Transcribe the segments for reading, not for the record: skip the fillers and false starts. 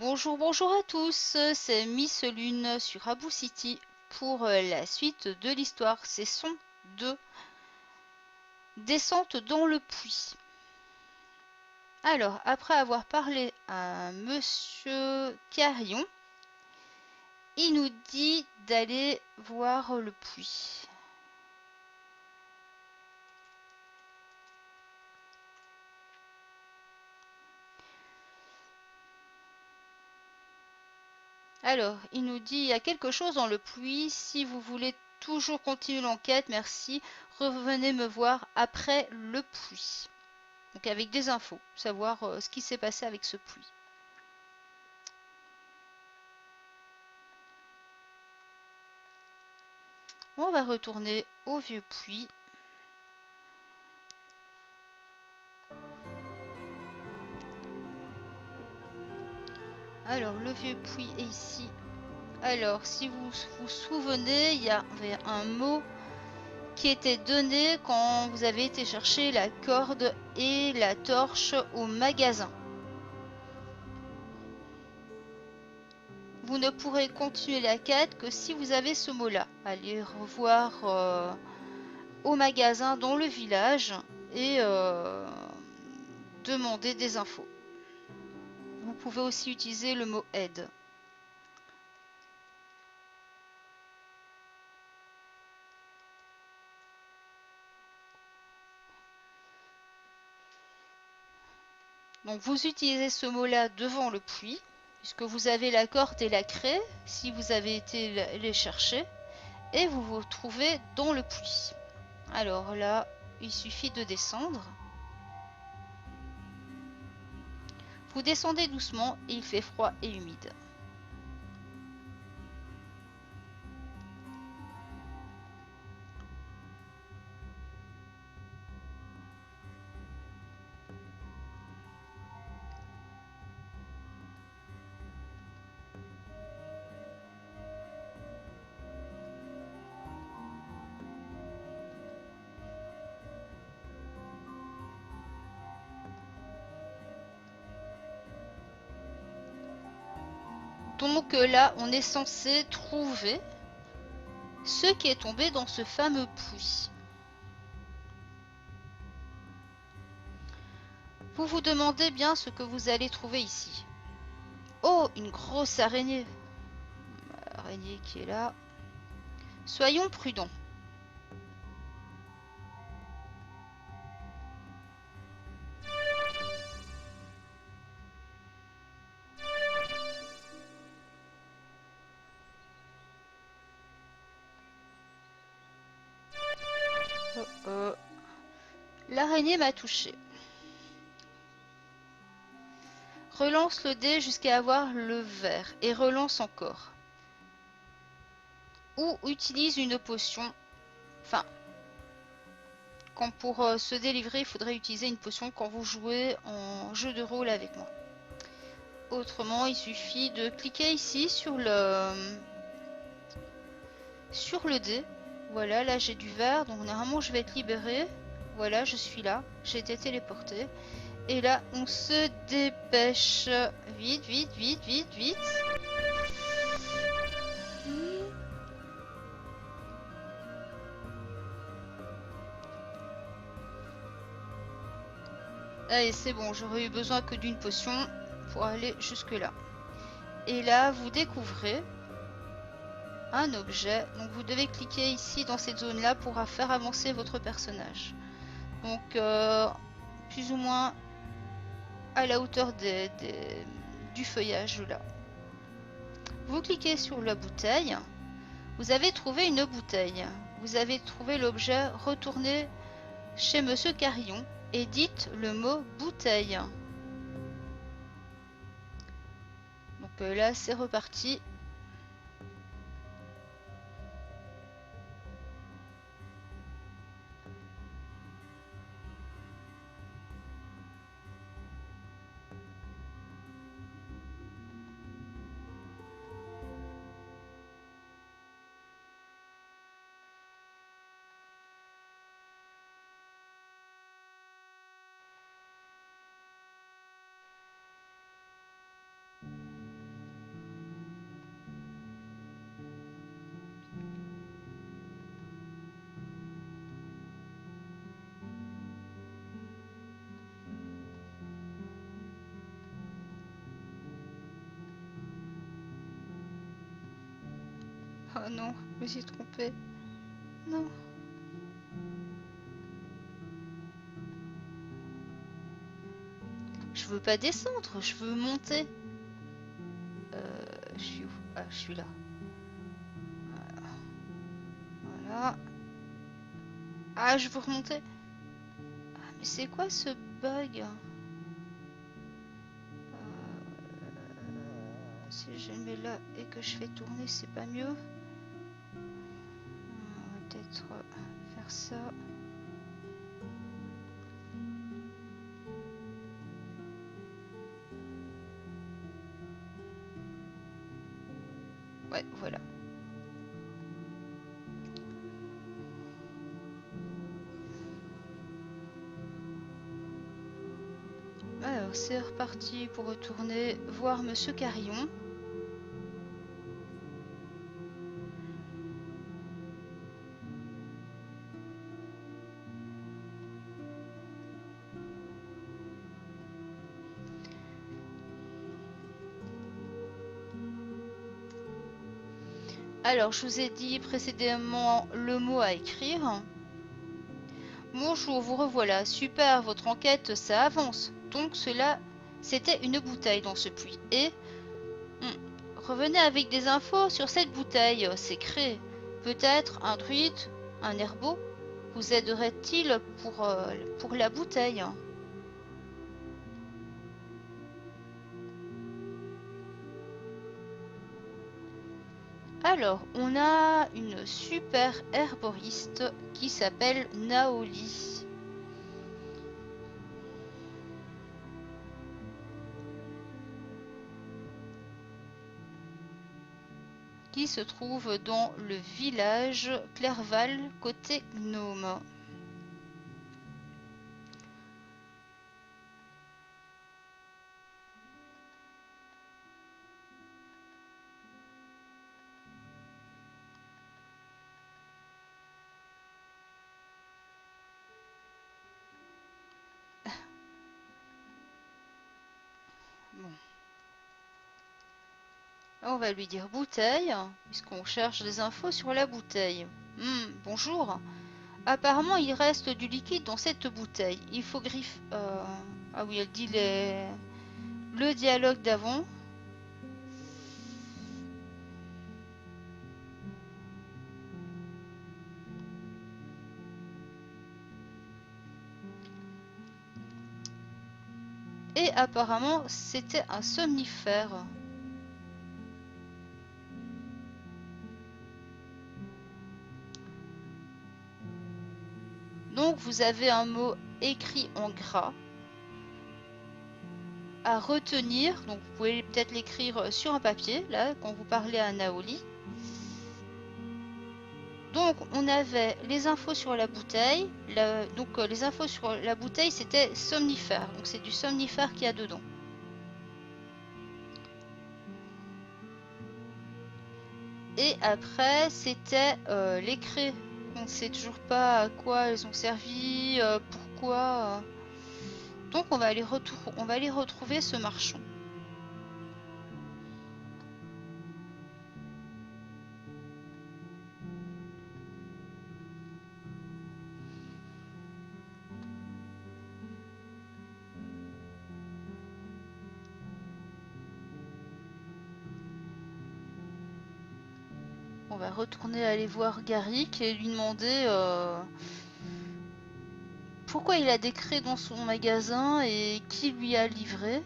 Bonjour, bonjour à tous, c'est Miss Lune sur Abou City pour la suite de l'histoire, saison 2, descente dans le puits. Alors, après avoir parlé à Monsieur Carillon, il nous dit d'aller voir le puits. Alors, il nous dit il y a quelque chose dans le puits, si vous voulez toujours continuer l'enquête, merci, revenez me voir après le puits. Donc avec des infos, savoir ce qui s'est passé avec ce puits. On va retourner au vieux puits. Alors le vieux puits est ici. Alors si vous vous souvenez, il y avait un mot qui était donné quand vous avez été chercher la corde et la torche au magasin. Vous ne pourrez continuer la quête que si vous avez ce mot-là. Allez revoir au magasin dans le village et demander des infos. Vous pouvez aussi utiliser le mot aide. Donc vous utilisez ce mot-là devant le puits, puisque vous avez la corde et la craie, si vous avez été les chercher, et vous vous trouvez dans le puits. Alors là, il suffit de descendre. Vous descendez doucement et il fait froid et humide. Donc là, on est censé trouver ce qui est tombé dans ce fameux puits. Vous vous demandez bien ce que vous allez trouver ici. Oh, une grosse araignée. Araignée qui est là. Soyons prudents. Oh, oh. L'araignée m'a touché. Relance le dé jusqu'à avoir le vert et relance encore. Ou utilise une potion. Enfin, quand pour se délivrer, il faudrait utiliser une potion quand vous jouez en jeu de rôle avec moi. Autrement, il suffit de cliquer ici sur le dé. Voilà, là j'ai du vert, donc normalement je vais être libéré. Voilà, je suis là, j'ai été téléporté. Et là, on se dépêche. Vite, vite, vite, vite, vite. Allez, c'est bon, j'aurais eu besoin que d'une potion pour aller jusque là. Et là, vous découvrez un objet. Donc vous devez cliquer ici dans cette zone là pour faire avancer votre personnage. Donc plus ou moins à la hauteur du feuillage là. Vous cliquez sur la bouteille. Vous avez trouvé une bouteille. Vous avez trouvé l'objet. Retournez chez Monsieur Carillon et dites le mot bouteille. Donc là c'est reparti. Oh non, je me suis trompée. Non. Je veux pas descendre, je veux monter. Je suis où? Ah, je suis là. Voilà. Ah, je veux remonter. Ah, mais c'est quoi ce bug? Si je le mets là et que je fais tourner, c'est pas mieux. On va peut-être faire ça. Ouais, voilà. Alors, c'est reparti pour retourner voir Monsieur Carillon. Alors, je vous ai dit précédemment le mot à écrire. Bonjour, vous revoilà. Super, votre enquête, ça avance. Donc cela, c'était une bouteille dans ce puits. Et revenez avec des infos sur cette bouteille. C'est créé. Peut-être un druide, un herbeau vous aiderait-il pour la bouteille? Alors, on a une super herboriste qui s'appelle Naoli. Qui se trouve dans le village Clerval côté gnome. Bon. On va lui dire bouteille, puisqu'on cherche des infos sur la bouteille. Bonjour. Apparemment, il reste du liquide dans cette bouteille. Il faut griffer... Ah oui, elle dit le dialogue d'avant. Et apparemment, c'était un somnifère. Donc, vous avez un mot écrit en gras à retenir. Donc, vous pouvez peut-être l'écrire sur un papier, là, quand vous parlez à Naoli. Donc, on avait les infos sur la bouteille. Les infos sur la bouteille, c'était somnifère. Donc, c'est du somnifère qu'il y a dedans. Et après, c'était les craies. On ne sait toujours pas à quoi elles ont servi, pourquoi. Donc, on va aller retrouver ce marchand. On va retourner aller voir Garrick et lui demander pourquoi il a des craies dans son magasin et qui lui a livré.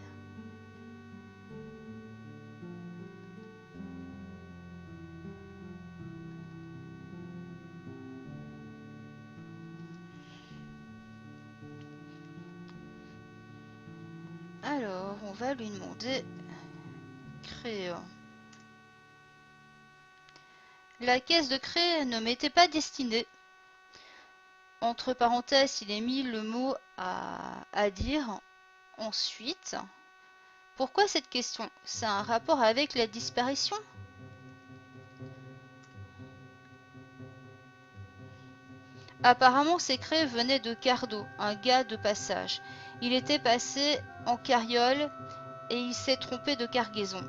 Alors, on va lui demander craie. La caisse de craie ne m'était pas destinée. Entre parenthèses, il est mis le mot à dire. Ensuite, pourquoi cette question? C'est un rapport avec la disparition? Apparemment, ces craies venaient de Cardo, un gars de passage. Il était passé en carriole et il s'est trompé de cargaison.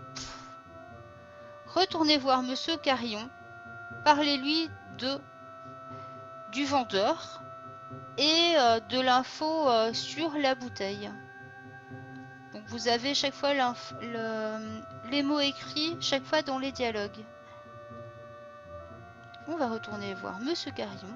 Retournez voir Monsieur Carillon. parlez-lui du vendeur et de l'info sur la bouteille. Donc vous avez chaque fois les mots écrits, chaque fois dans les dialogues. On va retourner voir Monsieur Carillon.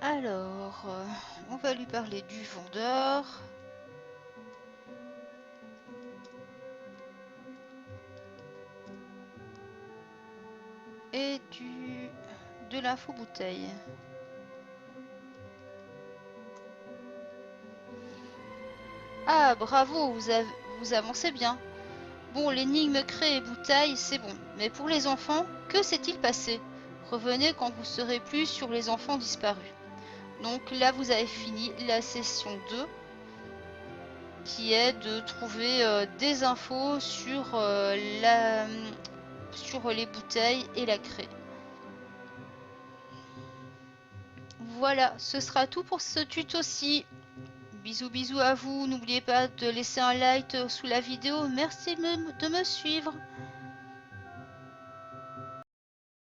Alors, on va lui parler du vendeur. Et de l'info bouteille. Ah, bravo, vous avancez bien. Bon, l'énigme craie et bouteille, c'est bon. Mais pour les enfants, que s'est-il passé? Revenez quand vous serez plus sur les enfants disparus. Donc là, vous avez fini la session 2, qui est de trouver des infos sur, sur les bouteilles et la craie. Voilà, ce sera tout pour ce tuto-ci. Bisous bisous à vous, n'oubliez pas de laisser un like sous la vidéo, merci de me suivre.